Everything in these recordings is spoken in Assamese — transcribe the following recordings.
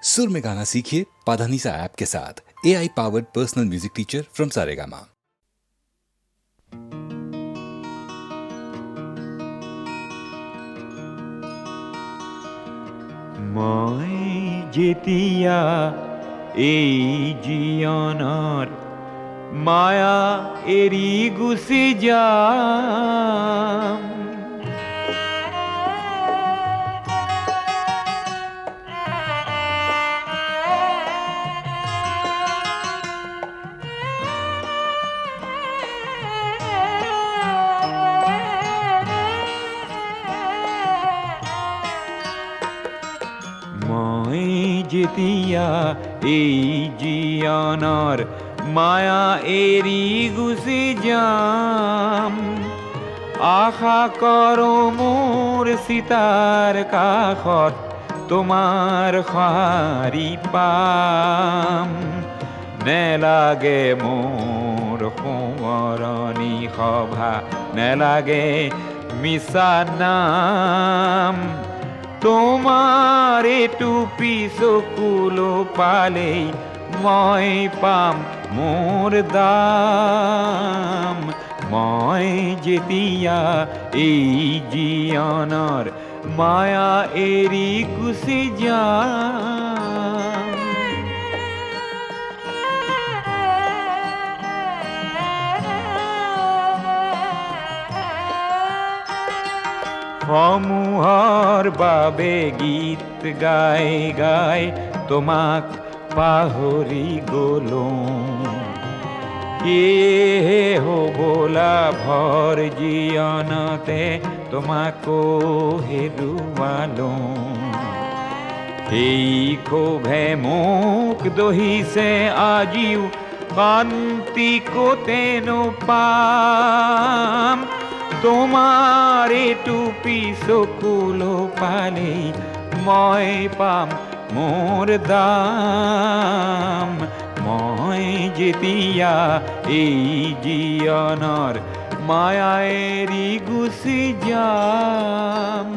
सुर में गाना सीखिए पाधानीसा ऐप के साथ। AI powered personal music teacher from Saregama. মই যেতিয়া এই জীয়নৰ মায়া এৰি গুচি যাম, মই যেতিয়া এই জীয়নৰ মায়া এৰি গুচি যাম, আশা কৰোঁ মোৰ চিতাৰ কাষত তোমাৰ সঁহাৰি পাম। নেলাগে মোৰ সোঁৱৰণি সভা, নেলাগে মিছা নাম, তোমাৰ এইটো পিছকুলো পালেই মই পাম মোৰ দাম। মই যেতিয়া এই জীয়নৰ মায়া এৰি গুচি যাম, সমূহৰ বাবে গীত গাই গাই তোমাক পাহৰি গ'লোঁ, সেয়েহে হ'বলা ভৰ জীয়নতে তোমাকো হেৰুৱালোঁ। সেই ক্ষোভে মোক দহিছে আজিও, শান্তি ক'তেনো পাম, তোমাৰ এইটো পিছকুলো পালেই মই পাম মোৰ দাম। মই যেতিয়া এই জীয়নৰ মায়া এৰি গুচি যাম,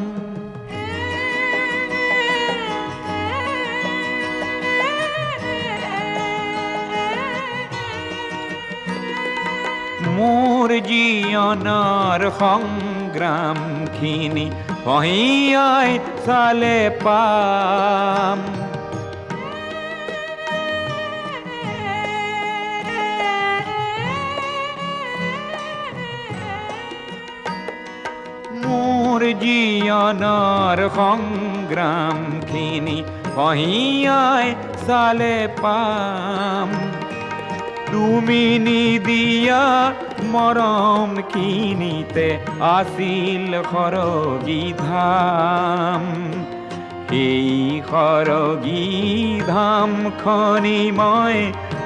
মোৰ জীয়নৰ সংগ্ৰামখিনি কঢ়িয়াই চালে পাম, মোৰ জীয়নৰ সংগ্ৰামখিনি কঢ়িয়াই চালে পাম। তুমি নিদিয়া মৰমখিনিতে আছিল সৰগী ধাম, এই সৰগী ধামখনি মই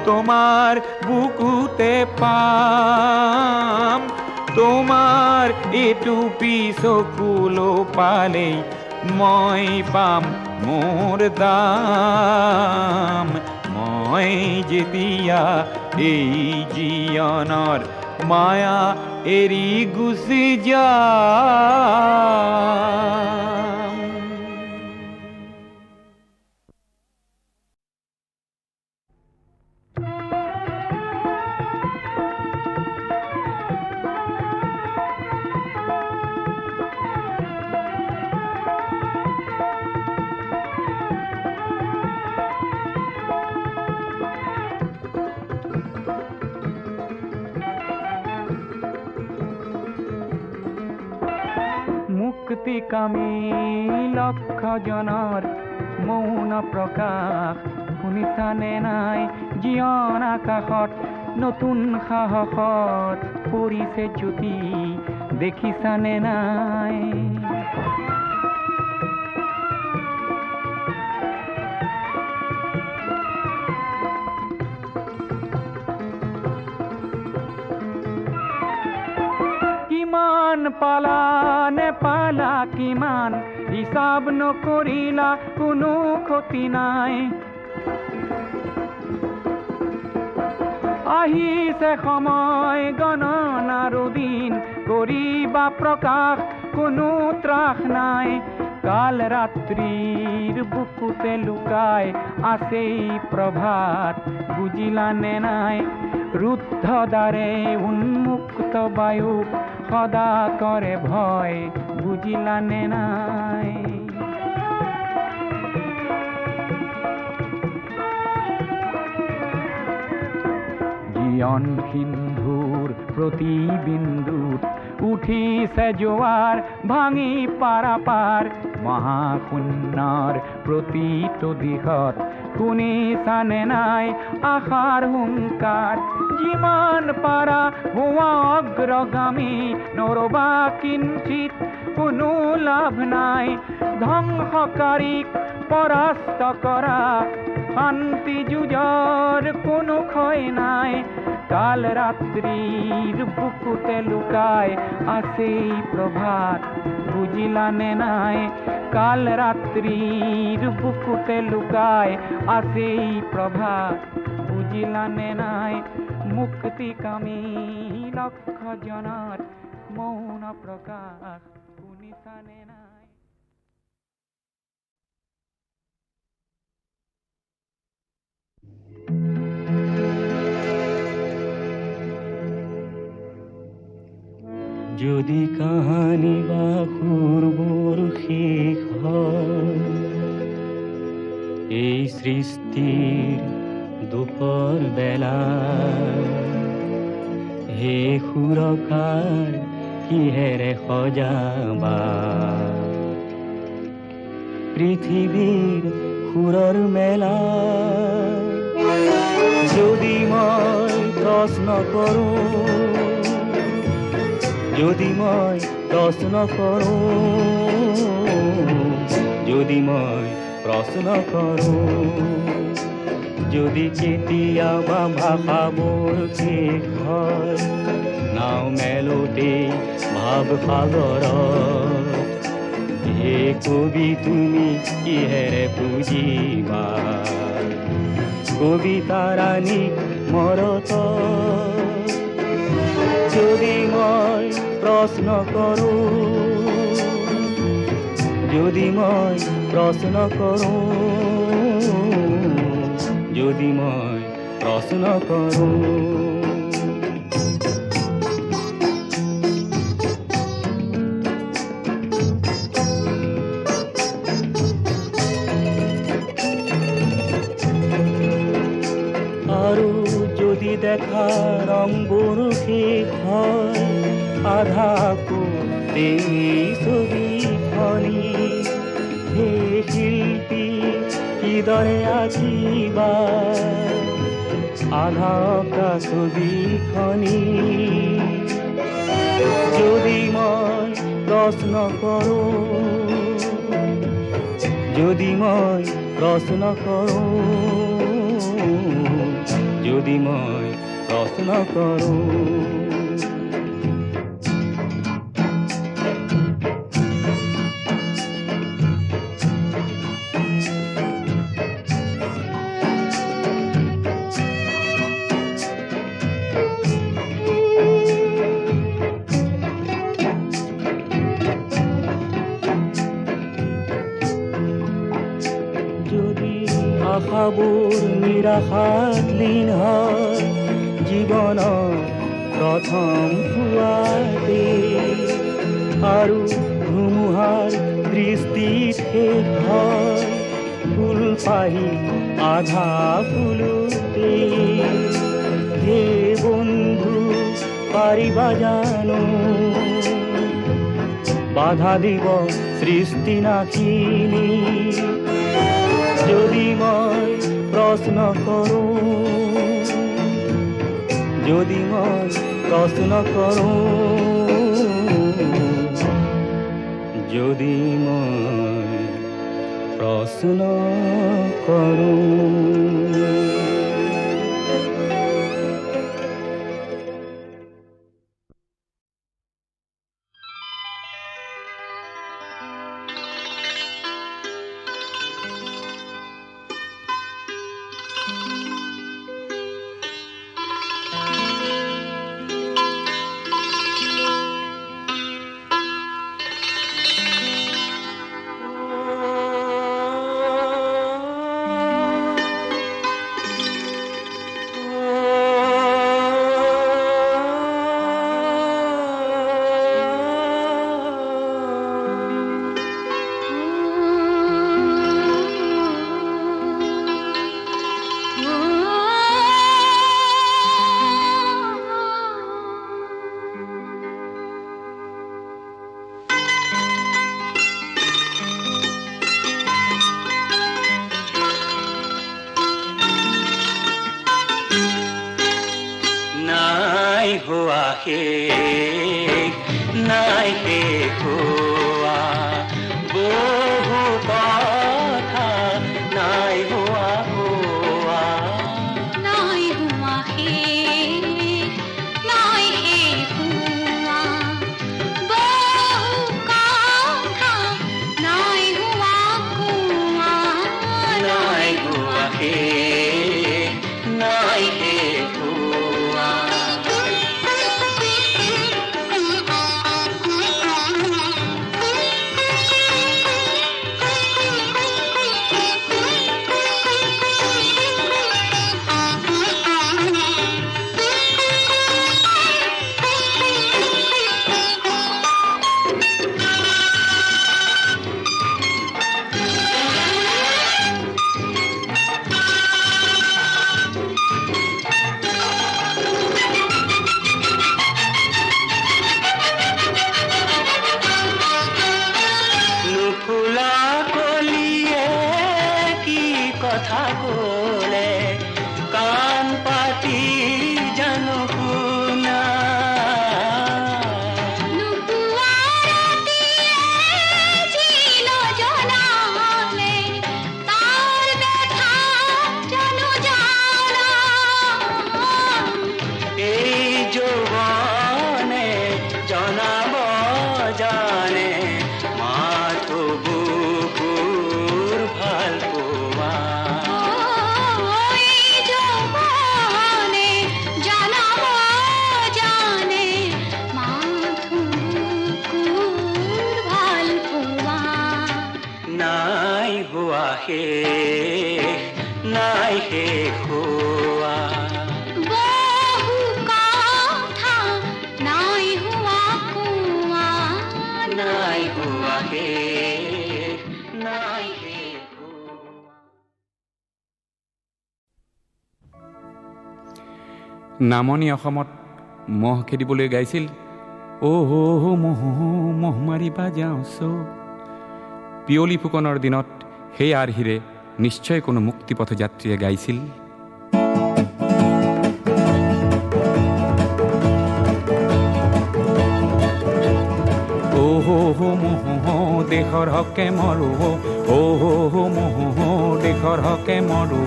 তোমাৰ বুকুতে পাম, তোমাৰ এইটো পিছকুলো পালেই মই পাম মোৰ দাম। মই যেতিয়া এই জীয়নৰ মায়া এৰি গুচি যাম। মুক্তিকামী লক্ষজনৰ মৌন প্ৰকাশ শুনিছানে নাই? জীয়ন আকাশত নতুন সাহসত পৰিছে জ্যোতি, দেখিছানে নাই? কিমান পালা নেপালা, কিমান হিচাপ নকৰিলা, কোনো ক্ষতি নাই। আহিছে সময় গণনাৰো দিন, কৰিবা প্ৰকাশ কোনো ত্ৰাস নাই। কাল রাত্রির বুকুতে লুকায় আসেই প্রভাত বুঝিলানে নাই রুদ্ধ দ্বারে উন্মুক্ত বায়ু সদা করে ভয় বুঝিলানে নাই জীবন সিন্ধুর প্রতি বিন্দুত উঠিছে জোয়ার ভাঙি পারাপার মহাশূন্যৰ প্ৰতিটো দিশত শুনিছানে নাই আশাৰ হুংকাৰ যিমান পাৰা হোৱা অগ্ৰগামী নৰবা কিঞ্চিত কোনো লাভ নাই ধ্বংসকাৰীক পৰাস্ত কৰা শান্তি যুঁজৰ কোনো ক্ষয় নাই কাল রাত্রির বুকুতে লুকায় আসেই প্রভাত বুঝিলানে নাই কাল রাত্রির বুকুতে লুকায় আসেই প্রভাত বুঝিলানে নাই মুক্তিকামী লক্ষ জনৰ মৌন প্ৰকাশ শুনিছানে নাই যদি কাহানি বা পূৰ্বৰ শেষ হয় এই সৃষ্টিৰ দুপৰ বেলা হে সুৰকাৰ কিহেৰে সজাবা পৃথিৱীৰ সুৰৰ মেলা যদি মই প্ৰশ্ন কৰোঁ যদি মই প্ৰশ্ন কৰোঁ যদি মই প্ৰশ্ন কৰোঁ যদি কেতিয়াবা ভাষাবোৰ শেষ হয় নাও মেলোতে ভাৱ সাগৰত হে কবি তুমি কিহেৰে বুজিবা কবিতা ৰাণীক মৰত যদি মই প্ৰশ্ন কৰোঁ যদি মই প্ৰশ্ন কৰোঁ যদি মই প্ৰশ্ন কৰোঁ আৰু যদি দেখা ৰংবোৰ শেষ হয় আধাকো এই ছবিখনি হে শিল্পী কিদৰে আঁকিবা আধা অঁকা ছবিখনি যদি মই প্ৰশ্ন কৰোঁ যদি মই প্ৰশ্ন কৰোঁ যদি মই প্ৰশ্ন কৰোঁ আশাবোৰ নিৰাশাত লীন হয় জীৱনৰ প্ৰথম পুৱাতে আৰু ধুমুহাৰ দৃষ্টিত শেষ হয় ফুল পাহি আধা ফুলোতে হে বন্ধু পাৰিবা জানো বাধা দিব সৃষ্টি নাখিনী যদি মই প্ৰশ্ন কৰোঁ যদি মই প্ৰশ্ন কৰোঁ যদি মই প্ৰশ্ন কৰোঁ হোৱা শেষ নাই শেষ হোৱা বহু কথা নাই হোৱা হোৱা নাই হোৱা শেষ নাই শেষ হোৱা বহু কথা নাই হোৱা কোৱা নাই হোৱা শেষ নাই শেষ হোৱা নুফুলা কলিয়ে কি কথা ক'লে কাণ পাতি জানো শুনা নোপোৱা ৰাতিয়ে যি নজনালে তাৰ ব্যথা জানো জানা এই যৌৱনে জনাব জানে মাথো বুকুৰ ভাল পোৱা ওই যৌৱনে জানাব জানে মাথো বুকুৰ ভাল পোৱা নাই হোৱা শেষ নাই শেষ হোৱা বহু কথা নাই হোৱা কোৱা নাই হোৱা শেষ নাই শেষ হোৱা নামনি অসমত মহ খেদিবলৈ গাইছিল অহ মহ মহ মাৰিবা যাওঁছ পিয়লি ফুকনৰ দিনত সেই আৰ্হিৰে নিশ্চয় কোনো মুক্তিপথ যাত্ৰীয়ে গাইছিল। অহ মহ দেশৰ হকে মৰো অহ মহ দেশৰ হকে মৰো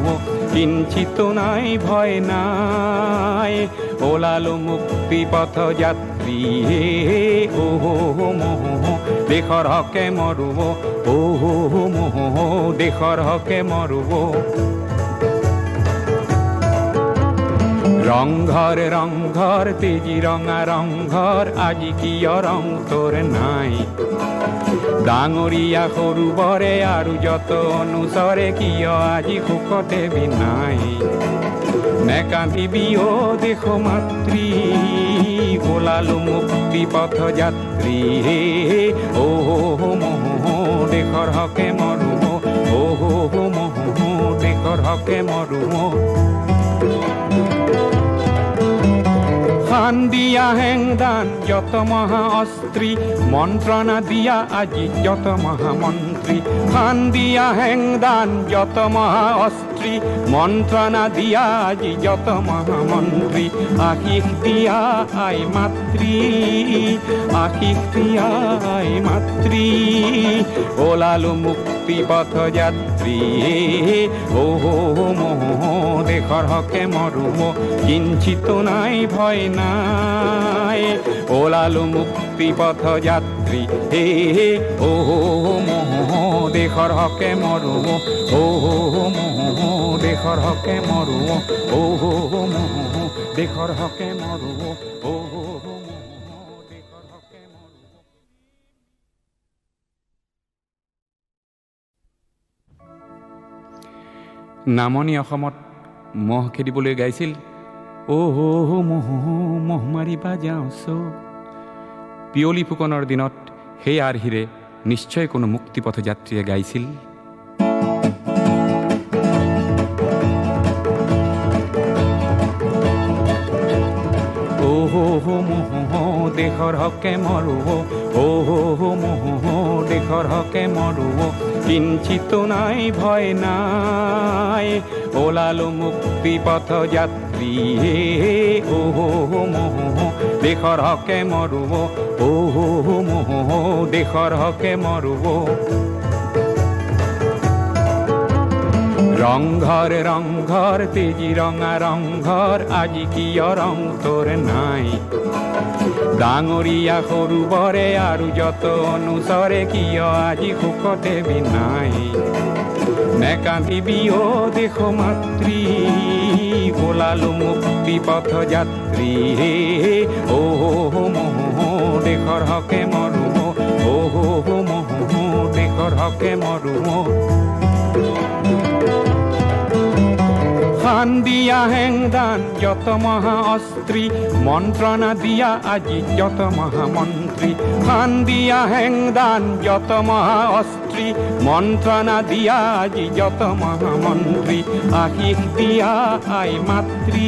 কিঞ্চিত নাই ভয় নাই ওলালো মুক্তি পথ যাত্ৰী অহ মহ দেশৰ হকে মৰো অহ মহ দেশৰ হকে মৰো ৰংঘৰ ৰংঘৰ তেজি ৰঙা ৰংঘৰ আজি কিয় ৰং তোৰ নাই ডাঙৰীয়া সৰু বৰে আৰু যত অনুচৰে কিয় আজি সুখতে বিনাই নেকান্দিবি অ দেশ মাতৃ ওলালো মুক্তি পথ যাত্ৰী অহ মহ দেশৰ হকে মৰো অহ মহ দেশৰ হকে মৰো খান দিয়া হেংদান যত মহা অস্ত্রী মন্ত্রণা দিয়া আজি যত মহামন্ত্রী খান দিয়া হেংদান যত মহা অস্ত্রী মন্ত্রণা দিয়া আজি যত মহামন্ত্রী আশিস দিয়া আই মাতৃ আশিস দিয়া আই মাতৃ ওলালো মুক্তি পথ যাত্রী ওহ মহ দেশৰ হকে মৰো কিঞ্চিত নাই ভয় নাই ওলালো মুক্তি পথ যাত্ৰী হে ওহ মহ দেশৰ হকে মৰো ওহ মহ দেশৰ হকে মৰো ওহ মহ দেশৰ হকে মৰো ওহ মহ দেশৰ হকে মৰো নামনি অসমত মহ খেদিবলৈ গাইছিল অহ মহ মহ মাৰিবা যাওঁছ পিয়লি ফুকনৰ দিনত সেই আৰ্হিৰে নিশ্চয় কোনো মুক্তিপথ যাত্ৰীয়ে গাইছিল। অহ মহ দেশৰ হকে মৰো অহ মহ দেশৰ হকে মৰো কিঞ্চিত নাই ভয় নাই ওলালো মুক্তি পথ যাত্ৰী যাত্ৰী মোহ দেশৰ হকে মৰুব মোহ দেশৰ হকে মৰুব ৰংঘৰ ৰংঘৰ তেজী ৰঙা ৰংঘৰ আজি কিয় ৰং তোৰ নাই ডাঙৰীয়া সৰু বৰে আৰু যত অনুচৰে কিয় আজি সুখতে বিনাই নেকান্দিবি অ দেশ মাতৃ ওলালো মুক্তি পথ যাত্ৰী মোহ দেশৰ হকে মৰুম মোহ দেশৰ হকে মৰুম খান দিয়া হেংদান যত মহা অস্ত্ৰী মন্ত্ৰণা দিয়া আজি যত মহামন্ত্ৰী খান দিয়া হেংদান যত মহা অস্ত্ৰী মন্ত্ৰণা দিয়া আজি যত মহামন্ত্ৰী আশীষ দিয়া আই মাতৃ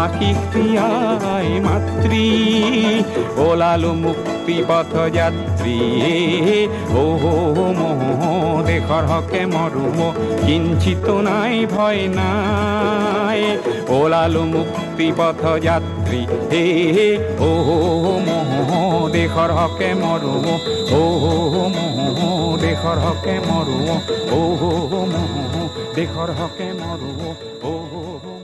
আশীষ দিয়া আই মাতৃ ওলালো মুক্তি পথ যাত্ৰী মোহ দেশৰ হকে মৰুম কিঞ্চিত নাই ভয় নাই ওলালো মুক্তি পথ যাত্ৰী মোহ দেশৰ হকে মৰুম মোহ দেশৰ হকে মৰুম মোহ দেশৰ হকে মৰুম